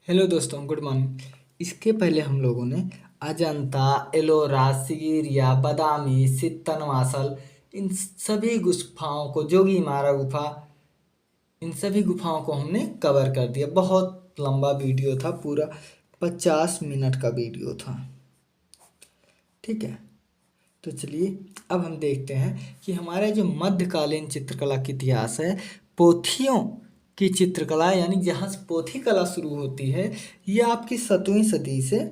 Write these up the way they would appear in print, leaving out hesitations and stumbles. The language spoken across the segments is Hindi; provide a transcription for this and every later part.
हेलो दोस्तों, गुड मॉर्निंग। इसके पहले हम लोगों ने अजंता, एलोरा, सिगिरिया, बादामी, सित्तनवासल, इन सभी गुफाओं को, जोगीमारा गुफा, इन सभी गुफाओं को हमने कवर कर दिया। बहुत लंबा वीडियो था, पूरा 50 मिनट का वीडियो था। ठीक है, तो चलिए अब हम देखते हैं कि हमारे जो मध्यकालीन चित्रकला की इतिहास है, पोथियों की चित्रकला, यानी जहाँ से पोथी कला शुरू होती है, ये आपकी 7वीं सदी से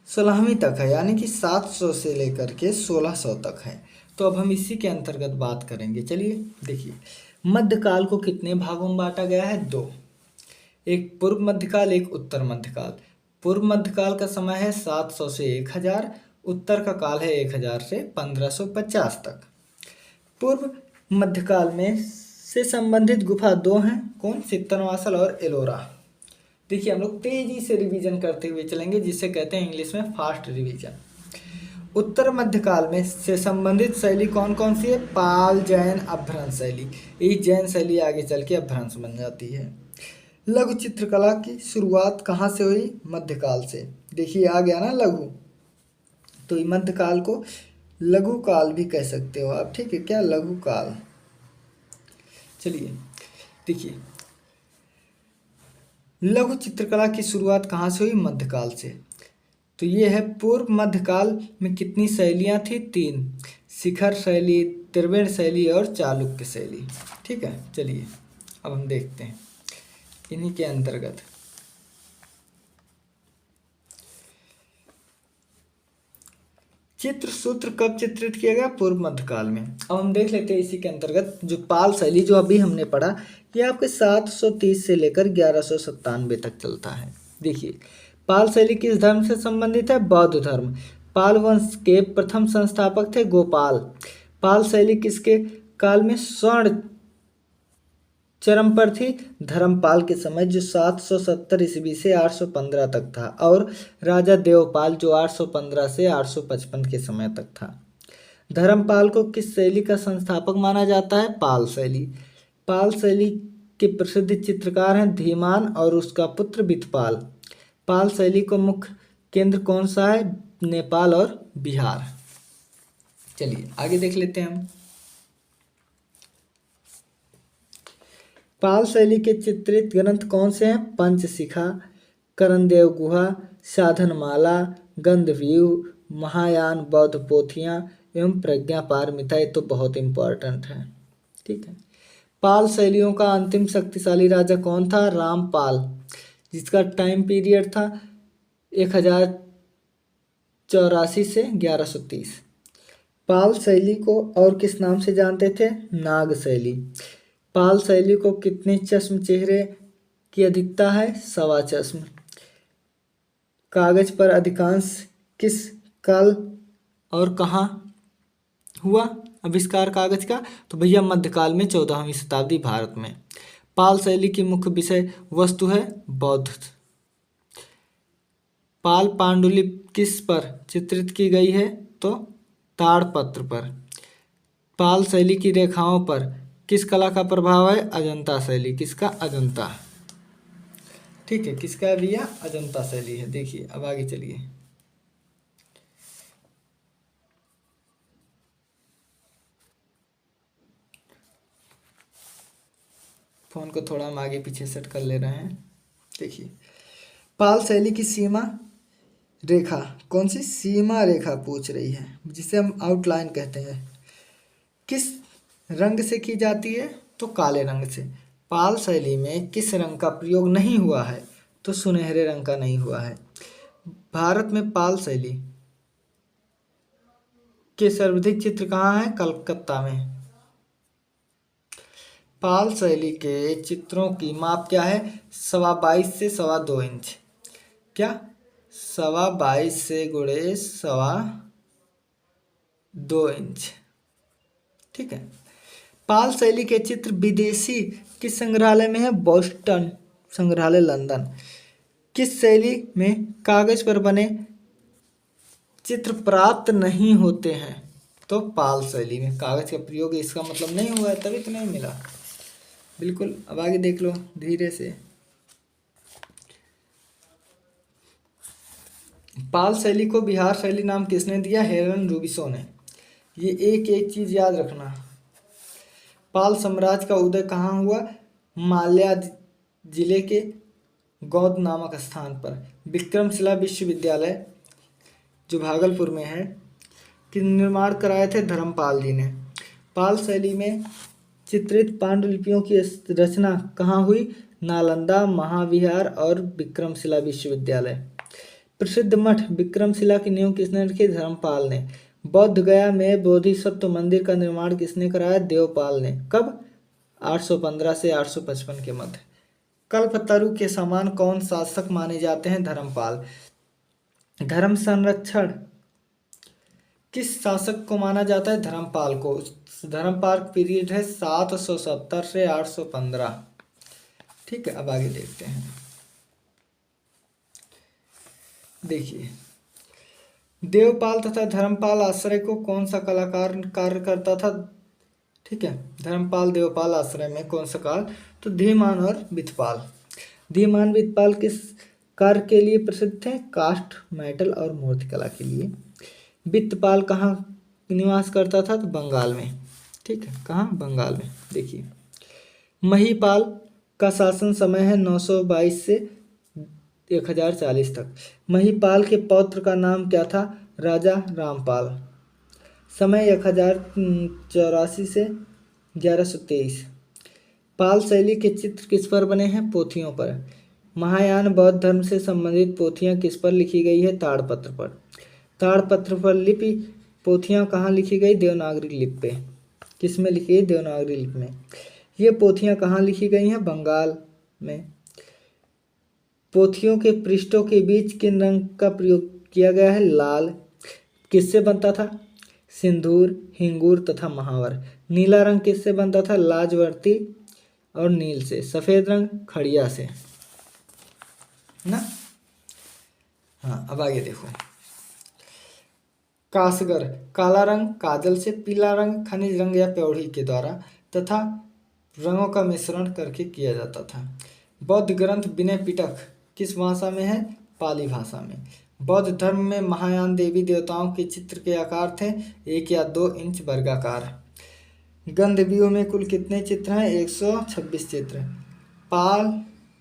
16वीं तक है, यानी कि 700 से लेकर के 1600 तक है। तो अब हम इसी के अंतर्गत बात करेंगे। चलिए देखिए, मध्यकाल को कितने भागों में बांटा गया है? दो। एक पूर्व मध्यकाल, एक उत्तर मध्यकाल। पूर्व मध्यकाल का समय है 700 से 1000। उत्तर का काल है 1000 से 1550 तक। पूर्व मध्यकाल में से संबंधित गुफा दो हैं, कौन? सित्तनवासल और एलोरा। देखिए, हम लोग तेजी से रिवीजन करते हुए चलेंगे, जिसे कहते हैं इंग्लिश में फास्ट रिवीजन। उत्तर मध्यकाल में से संबंधित शैली कौन कौन सी है? पाल, जैन, अपभ्रंश शैली। यही जैन शैली आगे चल के अपभ्रंश बन जाती है। लघु चित्रकला की शुरुआत कहाँ से हुई? मध्यकाल से। देखिए आ गया ना लघु, तो ये मध्यकाल को लघु काल भी कह सकते हो आप। ठीक है, क्या? लघु काल। चलिए देखिए, लघु चित्रकला की शुरुआत कहाँ से हुई? मध्यकाल से। तो ये है पूर्व मध्यकाल में कितनी शैलियाँ थी? 3। शिखर शैली, त्रिवेण शैली और चालुक्य शैली। ठीक है, चलिए अब हम देखते हैं इन्हीं के अंतर्गत। चित्र सूत्र कब चित्रित किया गया? पूर्व मध्यकाल में। अब हम देख लेते हैं इसी के अंतर्गत जो पाल शैली जो अभी हमने पढ़ा, ये आपके 730 से लेकर 1197 तक चलता है। देखिए, पाल शैली किस धर्म से संबंधित है? बौद्ध धर्म। पाल वंश के प्रथम संस्थापक थे गोपाल। पाल शैली किसके काल में स्वर्ण चरम पर थी? धर्मपाल के समय, जो 770 ईस्वी से 815 तक था, और राजा देवपाल जो 815 से 855 के समय तक था। धर्मपाल को किस शैली का संस्थापक माना जाता है? पाल शैली। पाल शैली के प्रसिद्ध चित्रकार हैं धीमान और उसका पुत्र बितपाल। पाल शैली को मुख्य केंद्र कौन सा है? नेपाल और बिहार। चलिए आगे देख लेते हैं हम। पाल शैली के चित्रित ग्रंथ कौन से हैं? पंचशिखा, करणदेव गुहा, साधनमाला, गंधव्यूह, महायान, बौद्ध पोथियाँ एवं प्रज्ञा पारमिता। ये तो बहुत इंपॉर्टेंट है। ठीक है, पाल शैलियों का अंतिम शक्तिशाली राजा कौन था? रामपाल, जिसका टाइम पीरियड था 1084 से 1130। पाल शैली को और किस नाम से जानते थे? नाग शैली। पाल शैली को कितने चश्म चेहरे की अधिकता है? 1.25 चश्म। कागज पर अधिकांश किस काल और कहाँ हुआ आविष्कार कागज का? तो भैया मध्यकाल में, 14वीं शताब्दी, भारत में। पाल शैली की मुख्य विषय वस्तु है बौद्ध। पाल पांडुलिपि किस पर चित्रित की गई है? तो ताड़पत्र पर। पाल शैली की रेखाओं पर किस कला का प्रभाव है? अजंता शैली। किसका? अजंता। ठीक है, किसका है भैया? अजंता शैली है। देखिए अब आगे चलिए। फोन को थोड़ा हम आगे पीछे सेट कर ले रहे हैं। देखिए, पाल शैली की सीमा रेखा कौन सी? सीमा रेखा पूछ रही है, जिसे हम आउटलाइन कहते हैं। किस रंग से की जाती है? तो काले रंग से। पाल शैली में किस रंग का प्रयोग नहीं हुआ है? तो सुनहरे रंग का नहीं हुआ है। भारत में पाल शैली के सर्वाधिक चित्र कहाँ हैं? कलकत्ता में। पाल शैली के चित्रों की माप क्या है? 22.25 से 2.25 इंच। क्या? 22.25 से गुणे 2.25 इंच। ठीक है, पाल शैली के चित्र विदेशी किस संग्रहालय में है? बोस्टन संग्रहालय, लंदन। किस शैली में कागज पर बने चित्र प्राप्त नहीं होते हैं? तो पाल शैली में कागज का प्रयोग इसका मतलब नहीं हुआ है, तभी तो नहीं मिला। बिल्कुल, अब आगे देख लो धीरे से। पाल शैली को बिहार शैली नाम किसने दिया? हेरन रूबिसो ने। ये एक एक चीज याद रखना। पाल साम्राज्य का उदय कहाँ हुआ? माल्या जिले के गौद नामक स्थान पर। विक्रमशिला विश्वविद्यालय जो भागलपुर में है कि निर्माण कराए थे धर्मपाल जी ने। पाल शैली में चित्रित पांडुलिपियों की रचना कहाँ हुई? नालंदा, महाविहार और विक्रमशिला विश्वविद्यालय। प्रसिद्ध मठ विक्रमशिला की नींव किसने रखी? धर्मपाल ने। बौद्ध गया में बोधिसत्व मंदिर का निर्माण किसने कराया? देवपाल ने। कब? 815 से 855 के मध्य। कल्पतरु के समान कौन शासक माने जाते हैं? धर्मपाल। धर्म संरक्षण किस शासक को माना जाता है? धर्मपाल को। धर्मपाल पीरियड है 770 से 815। ठीक है, अब आगे देखते हैं। देखिए, देवपाल तथा धर्मपाल आश्रय को कौन सा कलाकार कार्य करता था? ठीक है, धर्मपाल देवपाल आश्रय में कौन सा कार्य? तो धीमान और वितपाल। धीमान वितपाल किस कार्य के लिए प्रसिद्ध थे? कास्ट, मेटल और मूर्तिकला के लिए। वितपाल कहाँ निवास करता था? तो बंगाल में। ठीक है, कहाँ? बंगाल में। देखिए, महीपाल का शासन समय है 922 से 1040 तक। महीपाल के पौत्र का नाम क्या था? राजा रामपाल। समय 1084 से 1123। पाल शैली के चित्र किस पर बने हैं? पोथियों पर। महायान बौद्ध धर्म से संबंधित पोथियां किस पर लिखी गई है? ताड़पत्र पर। ताड़पत्र पर लिपि पोथियां कहाँ लिखी गई? देवनागरी लिपि पे। किस में लिखी गई? देवनागरी लिपि में। ये पोथियां कहाँ लिखी गई हैं? बंगाल में। पोथियों के पृष्ठों के बीच किन रंग का प्रयोग किया गया है? लाल। किससे बनता था? सिंदूर, हिंगूर तथा महावर। नीला रंग किससे बनता था? लाजवर्ती और नील से। सफेद रंग खड़िया से ना। हाँ, अब आगे देखो। कासगर काला रंग काजल से, पीला रंग खनिज रंग या प्यौढ़ी के द्वारा तथा रंगों का मिश्रण करके किया जाता था। बौद्ध ग्रंथ विनय पिटक किस भाषा में है? पाली भाषा में। बौद्ध धर्म में महायान देवी देवताओं के चित्र के आकार थे 1 या 2 इंच वर्गाकार। गंधर्वियों में कुल कितने चित्र हैं? 126 चित्र। पाल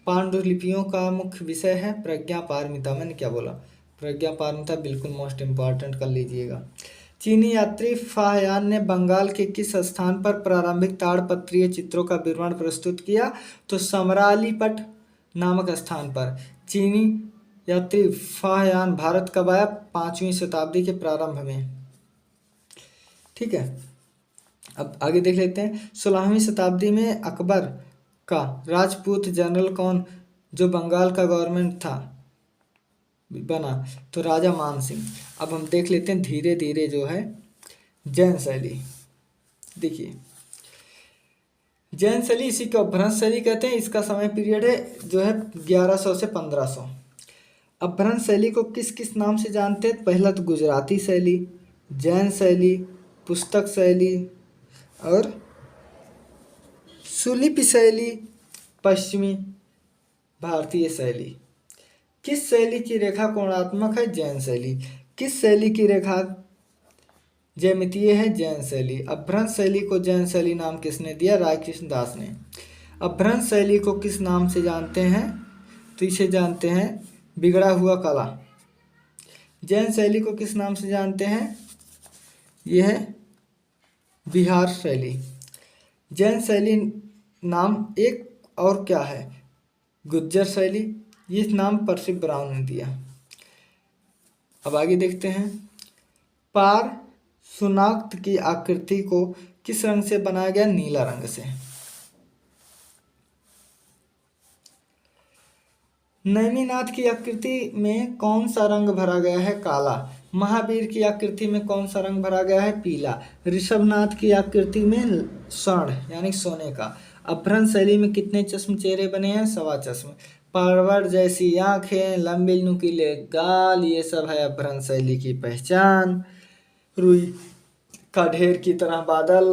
पांडुलिपियों का मुख्य विषय है प्रज्ञा पारमिता। मैंने क्या बोला? प्रज्ञा पारमिता बिल्कुल मोस्ट इम्पॉर्टेंट कर लीजिएगा। चीनी यात्री फाहयान ने बंगाल के किस स्थान पर प्रारंभिक ताड़पत्रीय चित्रों का विवरण प्रस्तुत किया? तो समरालीपट नामक स्थान पर। चीनी यात्री फाहयान भारत कब आया? 5वीं शताब्दी के प्रारंभ में। ठीक है, अब आगे देख लेते हैं। 16वीं शताब्दी में अकबर का राजपूत जनरल कौन जो बंगाल का गवर्नमेंट था बना? तो राजा मान सिंह। अब हम देख लेते हैं धीरे धीरे जो है जैन शैली। देखिए, जैन शैली इसी को अपभ्रंश शैली कहते हैं। इसका समय पीरियड है जो है 1100 से 1500। अपभ्रंश शैली को किस किस नाम से जानते हैं? पहला तो गुजराती शैली, जैन शैली, पुस्तक शैली और सुलिपि शैली, पश्चिमी भारतीय शैली। किस शैली की रेखा कोणात्मक है? जैन शैली। किस शैली की रेखा ज्यामितीय है? जैन शैली। अपभ्रंश शैली को जैन शैली नाम किसने दिया? राय कृष्ण दास ने। अपभ्रंश शैली को किस नाम से जानते हैं? तो इसे जानते हैं बिगड़ा हुआ कला। जैन शैली को किस नाम से जानते हैं? यह है बिहार शैली। जैन शैली नाम एक और क्या है? गुज्जर शैली। ये नाम परसी ब्राउन ने दिया। अब आगे देखते हैं। पार सुनाक्त की आकृति को किस रंग से बनाया गया? नीला रंग से। नैमिनाथ की आकृति में कौन सा रंग भरा गया है? काला। महावीर की आकृति में कौन सा रंग भरा गया है? पीला। ऋषभनाथ की आकृति में स्वर्ण यानी सोने का। अपभ्रंश शैली में कितने चश्म चेहरे बने हैं? 1.25 चश्म। परवड़ जैसी आंखें, लंबे नुकीले गाल, ये सब है अपभ्रंश शैली की पहचान। रुई का ढेर की तरह बादल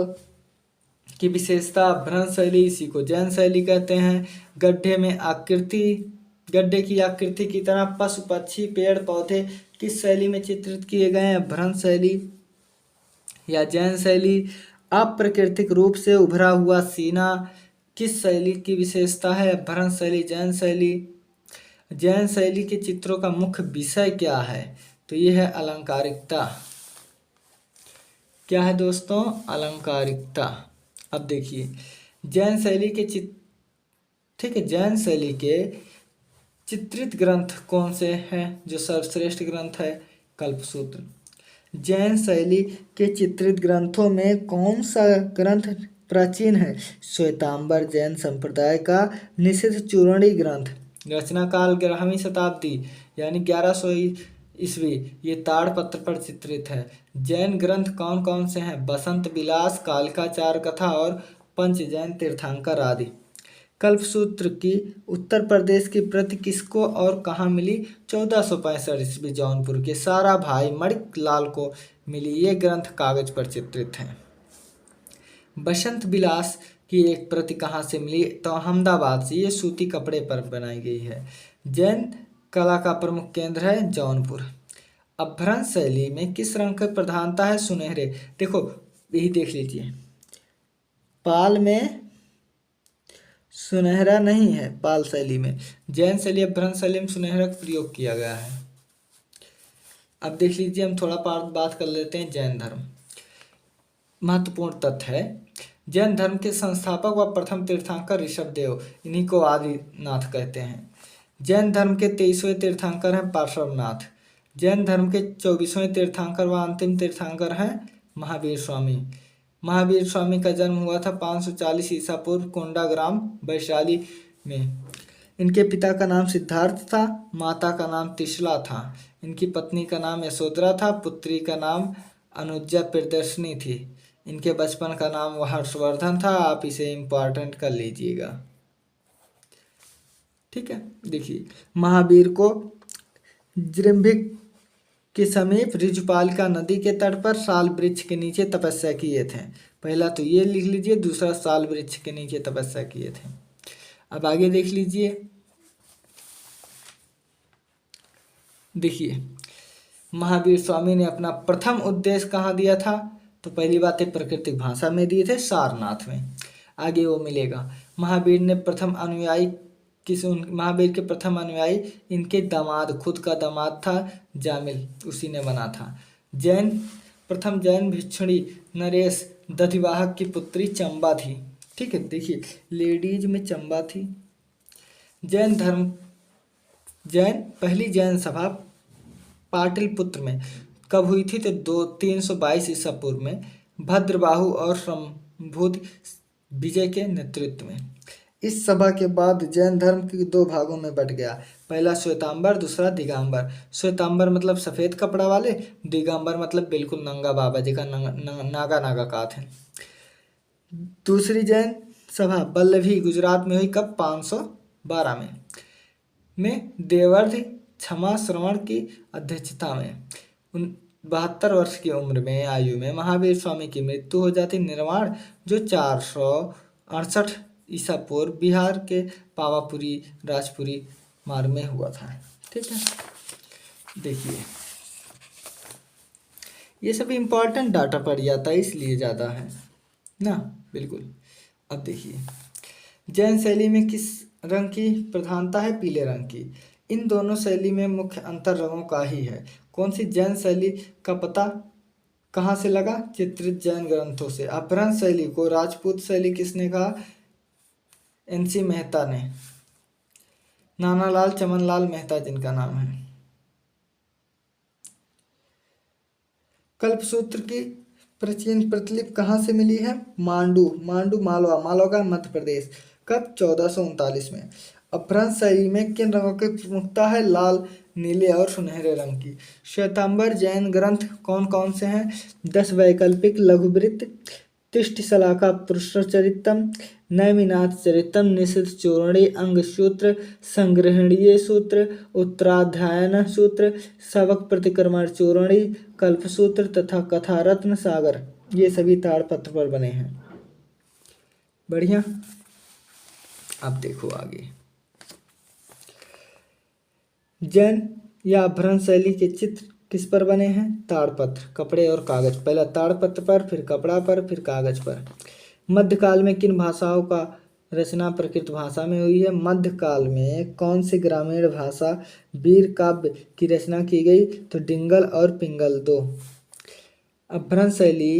की विशेषता अपभ्रंश शैली, इसी को जैन शैली कहते हैं। गड्ढे में आकृति गड्ढे की आकृति की तरह पशु पक्षी पेड़ पौधे किस शैली में चित्रित किए गए हैं? भ्रंश शैली या जैन शैली। अप्राकृतिक रूप से उभरा हुआ सीना किस शैली की विशेषता है? भ्रंश शैली, जैन शैली। जैन शैली के चित्रों का मुख्य विषय क्या है? तो ये है अलंकारिकता। क्या है दोस्तों? अलंकारिकता। अब देखिए जैन शैली के ठीक है, जैन शैली के चित्रित ग्रंथ कौन से हैं जो सर्वश्रेष्ठ ग्रंथ है? कल्पसूत्र। जैन शैली के चित्रित ग्रंथों में कौन सा ग्रंथ प्राचीन है? श्वेतांबर जैन संप्रदाय का निषिद्ध चूरणी ग्रंथ। रचना काल 11वीं शताब्दी यानी 1100 ईस्वी। ये ताड़पत्र पर चित्रित है। जैन ग्रंथ कौन कौन से हैं? बसंत विलास, कालिकाचार कथा और पंच जैन तीर्थंकर आदि। कल्पसूत्र की उत्तर प्रदेश की प्रति किसको और कहाँ मिली? 1465 ईस्वी जौनपुर के सारा भाई मणिक लाल को मिली। ये ग्रंथ कागज पर चित्रित हैं। बसंत विलास की एक प्रति कहाँ से मिली? तो अहमदाबाद से। ये सूती कपड़े पर बनाई गई है। जैन कला का प्रमुख केंद्र है जौनपुर। अपभ्रंश शैली में किस रंग की प्रधानता है? सुनहरे। देखो यही देख लीजिए, पाल में सुनहरा नहीं है। पाल शैली में, जैन शैली अपभ्रंश शैली में सुनहरा का प्रयोग किया गया है। अब देख लीजिए, हम थोड़ा बात कर लेते हैं जैन धर्म। महत्वपूर्ण तथ्य है, जैन धर्म के संस्थापक व प्रथम तीर्थंकर ऋषभदेव, इन्हीं को आदिनाथ कहते हैं। जैन धर्म के 23वें तीर्थंकर हैं पार्श्वनाथ। जैन धर्म के 24वें तीर्थंकर व अंतिम तीर्थंकर हैं महावीर स्वामी। महावीर स्वामी का जन्म हुआ था 540 ईसा पूर्व कोंडाग्राम वैशाली में। इनके पिता का नाम सिद्धार्थ था, माता का नाम तिशला था। इनकी पत्नी का नाम यशोधरा था, पुत्री का नाम अनुजा प्रियदर्शिनी थी। इनके बचपन का नाम हर्षवर्धन था। आप इसे इम्पॉर्टेंट कर लीजिएगा, ठीक है। देखिए, महावीर को जृंभिक के समीप ऋजुपालिका नदी के तट पर साल वृक्ष के नीचे तपस्या किए थे। पहला तो ये लिख लीजिए, दूसरा साल वृक्ष के नीचे तपस्या किए थे। अब आगे देख लीजिए, देखिए महावीर स्वामी ने अपना प्रथम उपदेश कहाँ दिया था? तो पहली बात है प्राकृतिक भाषा में दिए थे, सारनाथ में। आगे वो मिलेगा। महावीर ने प्रथम अनुयायी महावीर के प्रथम अनुयायी इनके दामाद, खुद का दामाद था जामिल, उसी ने बना था। प्रथम जैन भिक्षुणी नरेश दधिवाहक की पुत्री चंबा थी, ठीक है। देखिए लेडीज में चंबा थी। पहली जैन सभा पाटलिपुत्र में कब हुई थी? तो 322 ईसा पूर्व में भद्रबाहु और शंभुद विजय के नेतृत्व में। इस सभा के बाद जैन धर्म के दो भागों में बट गया। पहला श्वेतांबर, दूसरा दिगंबर। श्वेतांबर मतलब सफ़ेद कपड़ा वाले, दिगंबर मतलब बिल्कुल नंगा बाबा जी का नागा नागा कात है। दूसरी जैन सभा बल्लभी गुजरात में हुई कब? 512 में देवर्धि क्षमा श्रवण की अध्यक्षता में। 72 वर्ष की उम्र में आयु में महावीर स्वामी की मृत्यु हो जाती। निर्वाण जो 468 ईसा पूर्व बिहार के पावापुरी राजपुरी मार्ग में हुआ था, ठीक है। देखिए ये सब इम्पोर्टेंट डाटा पड़ जाता है, इसलिए ज़्यादा है ना, बिल्कुल। अब देखिए जैन शैली में किस रंग की प्रधानता है? पीले रंग की। इन दोनों शैली में मुख्य अंतर रंगों का ही है। कौन सी जैन शैली का पता कहाँ से लगा? चित्रित जैन ग्रंथों से। अपभ्रंश शैली को राजपूत शैली किसने कहा? NC मेहता ने, नानालाल चमनलाल मेहता जिनका नाम है। कल्पसूत्र की प्राचीन प्रतिलिपि कहाँ से मिली है? मांडू मालवा का मध्य प्रदेश। कब? 1439 में। अपभ्रंश शैली में किन रंगों की प्रमुखता है? लाल, नीले और सुनहरे रंग की। श्वेतांबर जैन ग्रंथ कौन कौन से हैं? 10 वैकल्पिक लघुवृत्त, तिष्ठ शलाका पुरुषचरितम, नैमिनाथ चरितम, निषिद्ध चूरणी, अंग सूत्र, संग्रहणीय सूत्र, उत्तराध्यायन सूत्र, सबक प्रतिक्रमण चूरणी, कल्पसूत्र तथा कथा रत्न सागर। ये सभी ताड़पत्र पर बने हैं। बढ़िया। अब देखो आगे, जैन या अभ्रंश शैली के चित्र किस पर बने हैं? ताड़पत्र, कपड़े और कागज। पहला ताड़पत्र पर, फिर कपड़ा पर, फिर कागज पर। मध्यकाल में किन भाषाओं का रचना प्रकृत भाषा में हुई है? मध्यकाल में कौन सी ग्रामीण भाषा वीर काव्य की रचना की गई? तो डिंगल और पिंगल दो। अभ्रंश शैली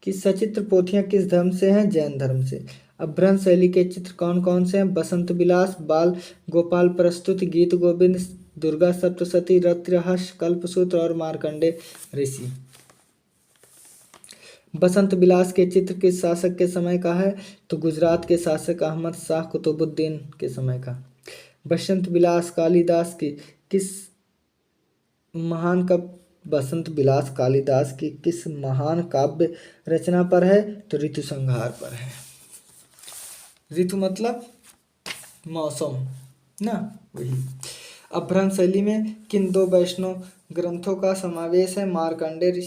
की सचित्र पोथियां किस धर्म से हैं? जैन धर्म से। अभ्रंश शैली के चित्र कौन कौन से हैं? बसंत विलास, बाल गोपाल प्रस्तुति, गीत गोविंद, दुर्गा सप्तशती, रतिरहस्य, कल्पसूत्र और मार्कंडे ऋषि। बसंत विलास के चित्र किस शासक के समय का है? तो गुजरात के शासक अहमद शाह कुतुबुद्दीन के समय का। बसंत विलास कालिदास की किस महान का बसंत विलास कालिदास की किस महान काव्य रचना पर है? तो ऋतु संहार पर है। ऋतु मतलब मौसम ना, वही। अभ्रंश शैली में किन दो वैष्णव ग्रंथों का समावेश है? मार्कंडेय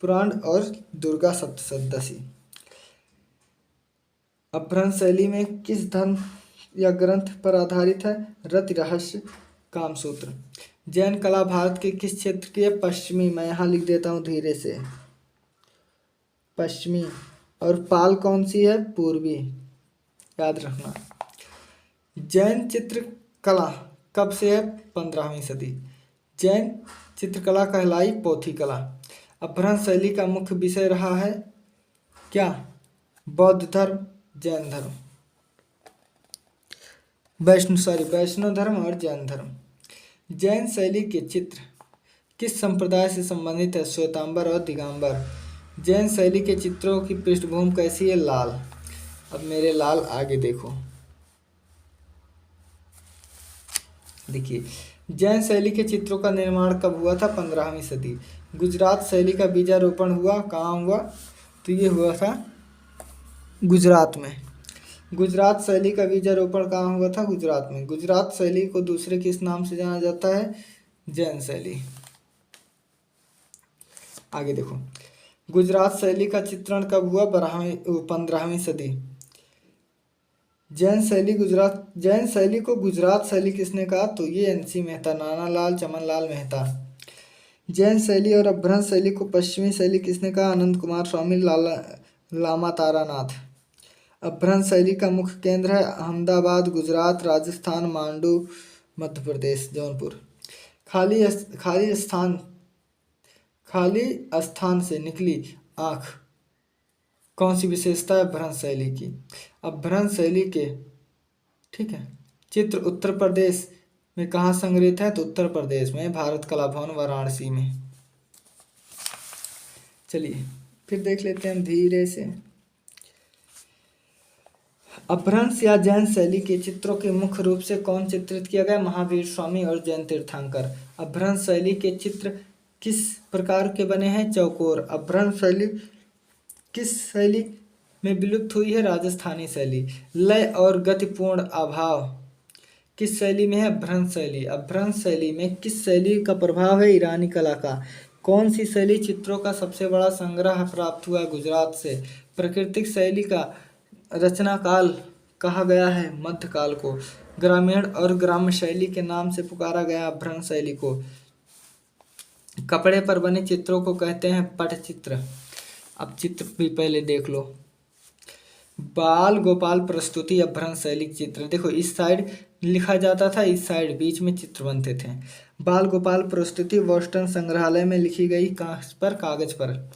पुराण और दुर्गा सप्तशती। अभ्रंश शैली में किस धर्म या ग्रंथ पर आधारित है? रतिरहस्य, कामसूत्र। जैन कला भारत के किस क्षेत्र की है? पश्चिमी। मैं यहाँ लिख देता हूँ धीरे से, पश्चिमी। और पाल कौन सी है? पूर्वी, याद रखना। जैन चित्रकला कब से है? 15वीं सदी। जैन चित्रकला कहलाई पोथी कला। अभ्रंश शैली का मुख्य विषय रहा है क्या? बौद्ध धर्म, जैन धर्म, वैष्णव धर्म और जैन धर्म। जैन शैली के चित्र किस संप्रदाय से संबंधित है? श्वेतांबर और दिगंबर। जैन शैली के चित्रों की पृष्ठभूमि कैसी है? लाल। अब मेरे लाल आगे देखो, देखिए जैन शैली के चित्रों का निर्माण कब हुआ था? 15वीं सदी। गुजरात शैली का बीजारोपण हुआ कहाँ हुआ? तो ये हुआ था गुजरात में। गुजरात शैली का बीजारोपण कहाँ हुआ था? गुजरात में। गुजरात शैली को दूसरे किस नाम से जाना जाता है? जैन शैली। आगे देखो, गुजरात शैली का चित्रण कब हुआ? 15वीं सदी। जैन शैली को गुजरात शैली किसने कहा? तो ये NC मेहता, नानालाल चमनलाल मेहता। जैन शैली और अभ्रंश शैली को पश्चिमी शैली किसने कहा? आनंद कुमार स्वामी, लामा तारानाथ। अभ्रंश शैली का मुख्य केंद्र है अहमदाबाद, गुजरात, राजस्थान, मांडू, मध्य प्रदेश, जौनपुर। खाली स्थान से निकली आँख कौन सी विशेषता है अभ्रंश शैली की? अभ्रंश शैली के, ठीक है, चित्र उत्तर प्रदेश में कहाँ संग्रहित है? तो उत्तर प्रदेश में भारत कला भवन वाराणसी में। चलिए फिर देख लेते हैं हम धीरे से। अभ्रंश या जैन शैली के चित्रों के मुख्य रूप से कौन चित्रित किया गया? महावीर स्वामी और जैन तीर्थंकर। अभ्रंश शैली के चित्र किस प्रकार के बने हैं? चौकोर। अभ्रंश शैली किस शैली में विलुप्त हुई है? राजस्थानी शैली। लय और गतिपूर्ण अभाव किस शैली में है? अभ्रंश शैली। अभ्रंश शैली में किस शैली का प्रभाव है? ईरानी कला का। कौन सी शैली चित्रों का सबसे बड़ा संग्रह प्राप्त हुआ? गुजरात से। प्राकृतिक शैली का रचना काल कहा गया है? मध्यकाल को। ग्रामीण और ग्राम्य शैली के नाम से पुकारा गया अभ्रंश शैली को। कपड़े पर बने चित्रों को कहते हैं पटचित्र। अब चित्र भी पहले देख लो। बाल गोपाल प्रस्तुति अभ्रंश शैली चित्र। देखो इस साइड लिखा जाता था, इस साइड बीच में चित्र बनते थे। बाल गोपाल प्रस्तुति बोस्टन संग्रहालय में लिखी गई कागज पर।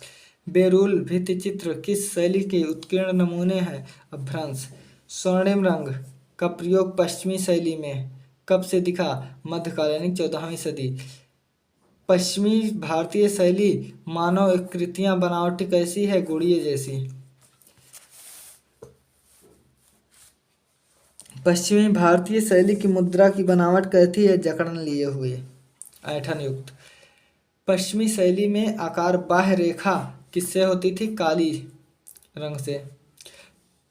बेरुल भित्ति चित्र किस शैली के उत्कीर्ण नमूने हैं? अभ्रंश। स्वर्णिम रंग का प्रयोग पश्चिमी शैली में कब से दिखा? मध्यकाल यानी 14वीं सदी। पश्चिमी भारतीय शैली मानव कृतियां बनावटी कैसी है? गुड़िया जैसी। पश्चिमी भारतीय शैली की मुद्रा की बनावट कैसी है? जकड़न लिए हुए, ऐंठन युक्त। पश्चिमी शैली में आकार बाह्य रेखा किससे होती थी? काली रंग से।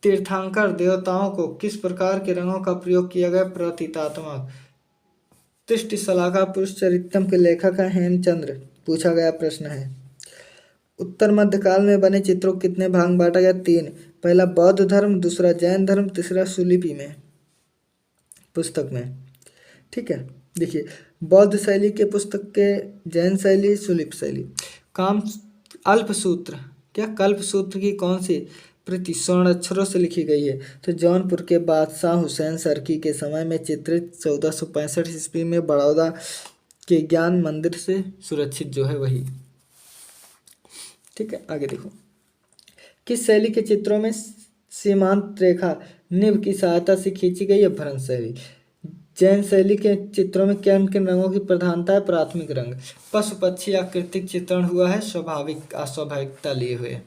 तीर्थंकर देवताओं को किस प्रकार के रंगों का प्रयोग किया गया? प्रतीकात्मक। त्रिष्टि शलाका पुरुष चरित्रम के लेखक है हेमचंद्र। पूछा गया प्रश्न है। उत्तर मध्यकाल में बने चित्रों को कितने भाग में बांटा गया? 3। पहला बौद्ध धर्म, दूसरा जैन धर्म, तीसरा सुलिपि में, पुस्तक में। ठीक है, देखिए बौद्ध शैली के पुस्तक के जैन शैली, सुलिप शैली। काम अल्प सूत्र, क्या कल्प सूत्र की कौन सी प्रति स्वर्ण अक्षरों से लिखी गई है? तो जौनपुर के बादशाह हुसैन सरकी के समय में चित्रित 1465 ईस्वी में बड़ौदा के ज्ञान मंदिर से सुरक्षित जो है वही। ठीक है, आगे देखो, किस शैली के चित्रों में सीमांत रेखा निब की सहायता से खींची गई है? भ्रंश शैली। जैन शैली के चित्रों में किन किन रंगों की प्रधानता है? प्राथमिक रंग। पशु पक्षी आकृतिक चित्रण हुआ है स्वाभाविक अस्वाभाविकता लिए हुए।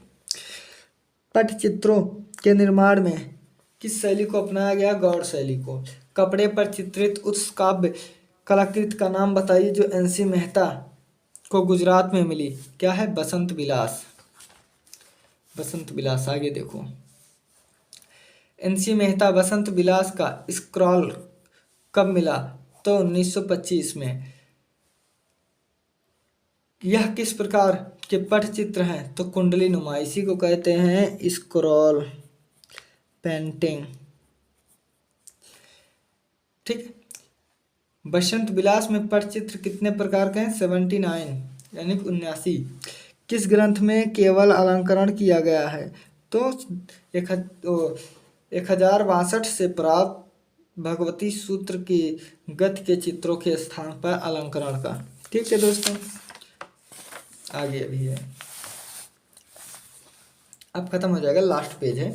पटचित्रों के निर्माण में किस शैली को अपनाया गया? गौड़ शैली को। कपड़े पर चित्रित उस काव्य कलाकृति का नाम बताइए जो एनसी मेहता को गुजरात में मिली। क्या है? बसंत विलास। बसंत विलास। आगे देखो, एनसी मेहता बसंत विलास का स्क्रॉल कब मिला? तो 1925 में। यह किस प्रकार के पटचित्र हैं? तो कुंडली नुमा, इसी को कहते हैं स्क्रॉल पेंटिंग। ठीक, बसंत विलास में पटचित्र कितने प्रकार के हैं? 79 यानी 79। किस ग्रंथ में केवल अलंकरण किया गया है? तो 1062 से प्राप्त भगवती सूत्र की गति के चित्रों के स्थान पर अलंकरण का। ठीक है दोस्तों, आगे अभी है, अब खत्म हो जाएगा, लास्ट पेज है।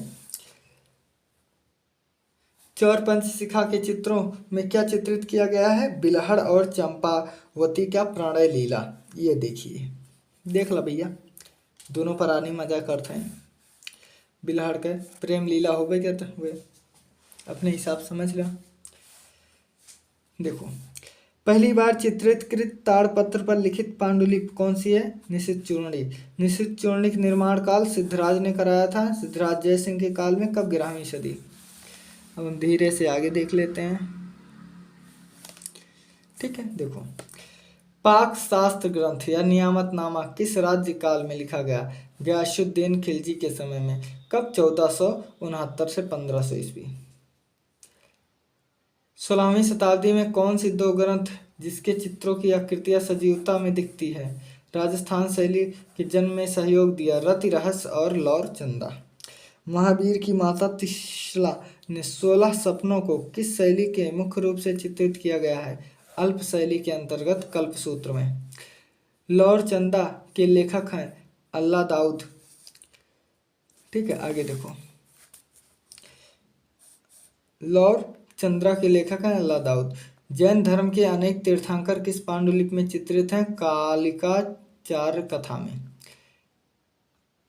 चौर पंच शिखा के चित्रों में क्या चित्रित किया गया है? बिलहड़ और चंपावती का प्रणय लीला। ये देखिए, देख लो भैया, दोनों प्राणी मजा करते हैं। बिलहड़ के प्रेम लीला हो गई कहते हुए, अपने हिसाब समझ लो। देखो, पहली बार चित्रितकृत ताड़पत्र पर लिखित पांडुलिपि कौन सी है? निशित चूर्णी। निशित चूर्णी का निर्माण काल सिद्धराज ने कराया था। सिद्धराज जयसिंह के काल में कब? 11वीं सदी। अब हम धीरे से आगे देख लेते हैं। ठीक है, देखो, पाक शास्त्र ग्रंथ या नियामतनामा किस राज्य काल में लिखा गया? गयासुद्दीन खिलजी के समय में। कब? 1469 से 1500 ईस्वी। 16वीं शताब्दी में कौन सी दो ग्रंथ जिसके चित्रों की आकृतियां सजीवता में दिखती है? राजस्थान शैली के जन्म में सहयोग दिया रति रहस्य और लौर चंदा। महावीर की माता त्रिशला ने 16 सपनों को किस शैली के मुख्य रूप से चित्रित किया गया है? अल्प शैली के अंतर्गत कल्पसूत्र में। लौर चंदा के लेखक हैं अल्लाह दाऊद। ठीक है, आगे देखो, लौर चंद्रा के लेखक हैं अल्लाह दाऊद। जैन धर्म के अनेक तीर्थंकर किस पांडुलिपि में चित्रित हैं? कालिका चार कथा में।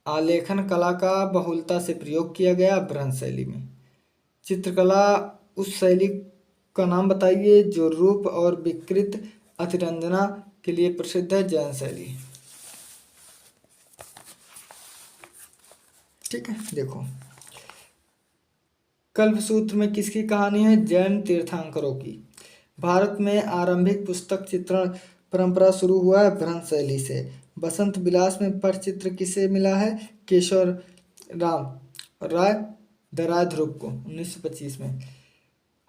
आलेखन कला का बहुलता से प्रयोग किया गया भ्रंश शैली में। चित्रकला उस शैली का नाम बताइए जो रूप और विकृत अतिरंजना के लिए प्रसिद्ध है। जैन शैली। ठीक है, देखो, कल्पसूत्र में किसकी कहानी है? जैन तीर्थंकरों की। भारत में आरंभिक पुस्तक चित्रण परंपरा शुरू हुआ है भ्रंश शैली से। बसंत विलास में पटचित्र किसे मिला है? केशव राम राय दराय ध्रुव को 1925 में।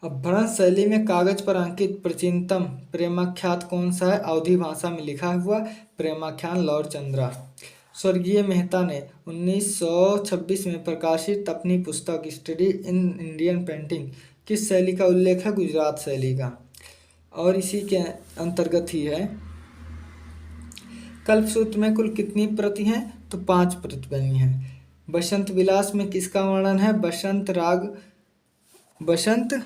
अब भ्रंश शैली में कागज पर अंकित प्राचीनतम प्रेमाख्यात कौन सा है? अवधी भाषा में लिखा हुआ प्रेमाख्यान लौर चंद्रा। स्वर्गीय मेहता ने 1926 में प्रकाशित अपनी पुस्तक स्टडी इन इंडियन पेंटिंग किस शैली का उल्लेख है? गुजरात शैली का, और इसी के अंतर्गत ही है। कल्पसूत्र में कुल कितनी प्रति हैं? तो 5 प्रति बनी हैं। बसंत विलास में किसका वर्णन है? बसंत राग, बसंत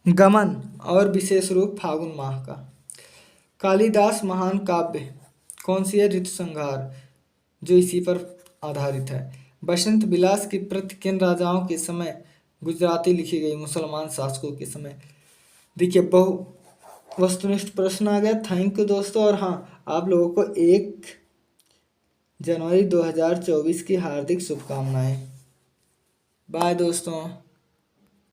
गमन और विशेष रूप फागुन माह का। कालिदास महान काव्य कौन सी है? ऋतु संहार, जो इसी पर आधारित है। बसंत विलास की प्रति किन राजाओं के समय गुजराती लिखी गई? मुसलमान शासकों के समय। देखिए, बहु वस्तुनिष्ठ प्रश्न आ गया। थैंक यू दोस्तों, और हाँ, आप लोगों को 1 जनवरी 2024 की हार्दिक शुभकामनाएं। बाय दोस्तों।